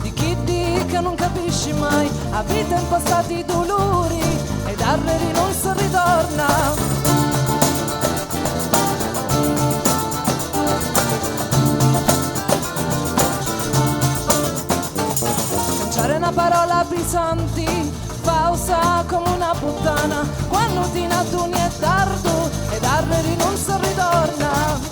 Di chi che non capisci mai, a vita impostati dolori e darneri non si ritorna. Canciare una parola pesanti, pausa come una puttana, quando ti natuni è tardo e darneri non si ritorna.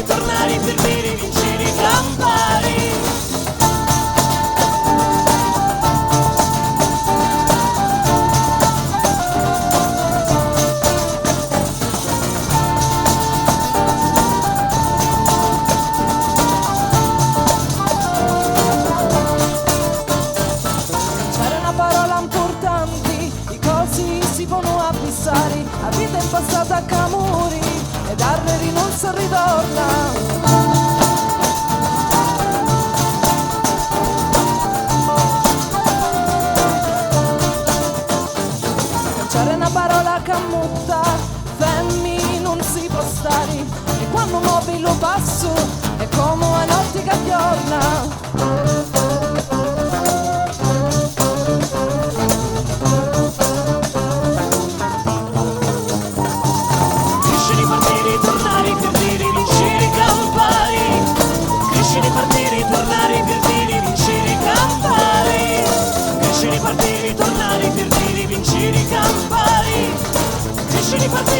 Tornare per bere, vincere i campari. C'era una parola importante, i cosi si possono abissare, la vita è passata a camuri e darneri non si ritorna. C'era una parola che mutta, femmi non si può stare, e quando muovi lo passo è come una notte che aggiorna. Tornare per dire vincere i campari, crescere, partire,